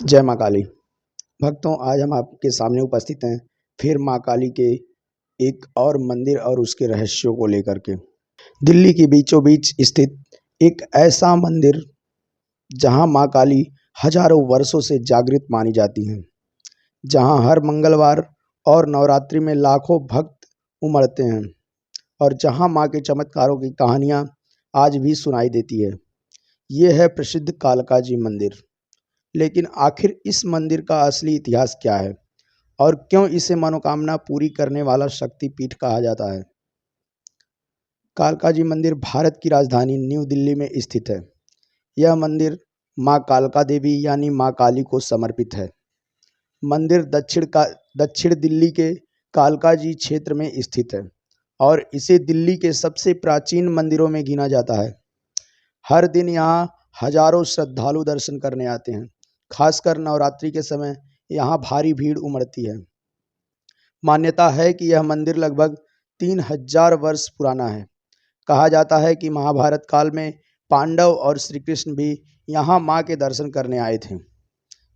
जय माँ काली। भक्तों, आज हम आपके सामने उपस्थित हैं फिर माँ काली के एक और मंदिर और उसके रहस्यों को लेकर के। दिल्ली के बीचों बीच स्थित एक ऐसा मंदिर जहाँ माँ काली हजारों वर्षों से जागृत मानी जाती हैं, जहाँ हर मंगलवार और नवरात्रि में लाखों भक्त उमड़ते हैं और जहाँ माँ के चमत्कारों की कहानियाँ आज भी सुनाई देती है। ये है प्रसिद्ध कालका जी मंदिर। लेकिन आखिर इस मंदिर का असली इतिहास क्या है और क्यों इसे मनोकामना पूरी करने वाला शक्तिपीठ कहा जाता है? कालका जी मंदिर भारत की राजधानी न्यू दिल्ली में स्थित है। यह मंदिर माँ कालका देवी यानी माँ काली को समर्पित है। मंदिर दक्षिण दिल्ली के कालका जी क्षेत्र में स्थित है और इसे दिल्ली के सबसे प्राचीन मंदिरों में गिना जाता है। हर दिन यहाँ हजारों श्रद्धालु दर्शन करने आते हैं। खासकर नवरात्रि के समय यहाँ भारी भीड़ उमड़ती है। मान्यता है कि यह मंदिर लगभग 3000 वर्ष पुराना है। कहा जाता है कि महाभारत काल में पांडव और श्री कृष्ण भी यहाँ माँ के दर्शन करने आए थे।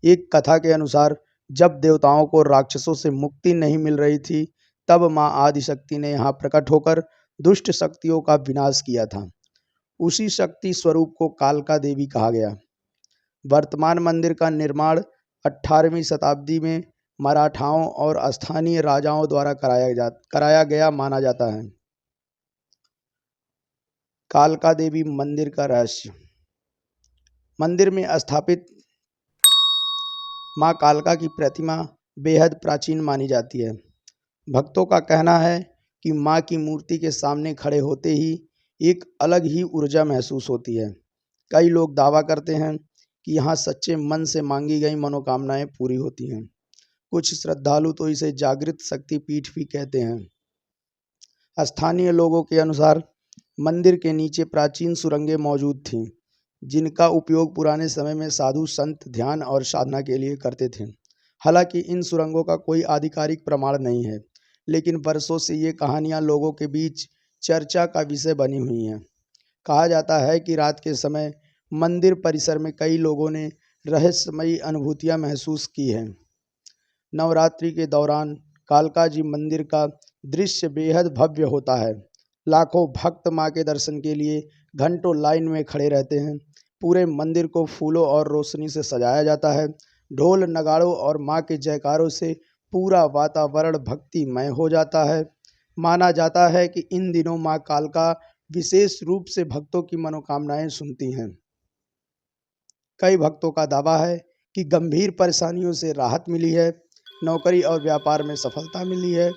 एक कथा के अनुसार जब देवताओं को राक्षसों से मुक्ति नहीं मिल रही थी, तब माँ आदिशक्ति ने यहाँ प्रकट होकर दुष्ट शक्तियों का विनाश किया था। उसी शक्ति स्वरूप को कालका देवी कहा गया। वर्तमान मंदिर का निर्माण 18वीं शताब्दी में मराठाओं और स्थानीय राजाओं द्वारा कराया गया माना जाता है। कालका देवी मंदिर का रहस्य। मंदिर में स्थापित मां कालका की प्रतिमा बेहद प्राचीन मानी जाती है। भक्तों का कहना है कि मां की मूर्ति के सामने खड़े होते ही एक अलग ही ऊर्जा महसूस होती है। कई लोग दावा करते हैं कि यहाँ सच्चे मन से मांगी गई मनोकामनाएं पूरी होती हैं। कुछ श्रद्धालु तो इसे जागृत शक्तिपीठ भी कहते हैं। स्थानीय लोगों के अनुसार मंदिर के नीचे प्राचीन सुरंगें मौजूद थीं, जिनका उपयोग पुराने समय में साधु संत ध्यान और साधना के लिए करते थे। हालांकि इन सुरंगों का कोई आधिकारिक प्रमाण नहीं है, लेकिन वर्षों से ये कहानियां लोगों के बीच चर्चा का विषय बनी हुई हैं। कहा जाता है कि रात के समय मंदिर परिसर में कई लोगों ने रहस्यमयी अनुभूतियां महसूस की हैं। नवरात्रि के दौरान कालका जी मंदिर का दृश्य बेहद भव्य होता है। लाखों भक्त मां के दर्शन के लिए घंटों लाइन में खड़े रहते हैं। पूरे मंदिर को फूलों और रोशनी से सजाया जाता है। ढोल नगाड़ों और मां के जयकारों से पूरा वातावरण भक्तिमय हो जाता है। माना जाता है कि इन दिनों मां कालका विशेष रूप से भक्तों की मनोकामनाएं सुनती हैं। कई भक्तों का दावा है कि गंभीर परेशानियों से राहत मिली है, नौकरी और व्यापार में सफलता मिली है,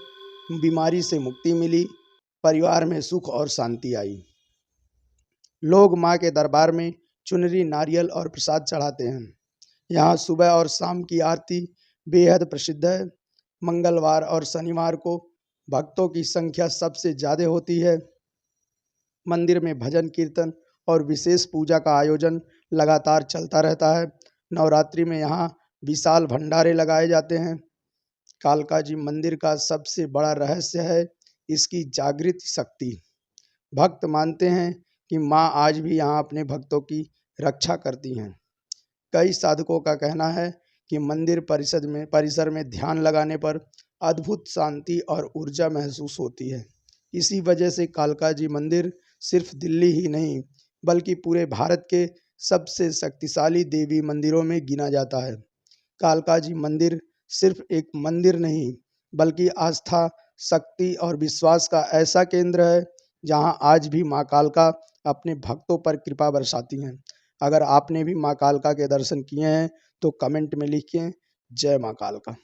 बीमारी से मुक्ति मिली, परिवार में सुख और शांति आई। लोग मां के दरबार में चुनरी, नारियल और प्रसाद चढ़ाते हैं। यहाँ सुबह और शाम की आरती बेहद प्रसिद्ध है। मंगलवार और शनिवार को भक्तों की संख्या सबसे ज़्यादा होती है। मंदिर में भजन कीर्तन और विशेष पूजा का आयोजन लगातार चलता रहता है। नवरात्रि में यहाँ विशाल भंडारे लगाए जाते हैं। कालका जी मंदिर का सबसे बड़ा रहस्य है इसकी जागृत शक्ति। भक्त मानते हैं कि माँ आज भी यहाँ अपने भक्तों की रक्षा करती हैं। कई साधकों का कहना है कि मंदिर परिसर में ध्यान लगाने पर अद्भुत शांति और ऊर्जा महसूस होती है। इसी वजह से कालका जी मंदिर सिर्फ दिल्ली ही नहीं, बल्कि पूरे भारत के सबसे शक्तिशाली देवी मंदिरों में गिना जाता है। कालका जी मंदिर सिर्फ एक मंदिर नहीं, बल्कि आस्था, शक्ति और विश्वास का ऐसा केंद्र है जहां आज भी मां कालका अपने भक्तों पर कृपा बरसाती हैं। अगर आपने भी मां कालका के दर्शन किए हैं तो कमेंट में लिखें, जय मां कालका।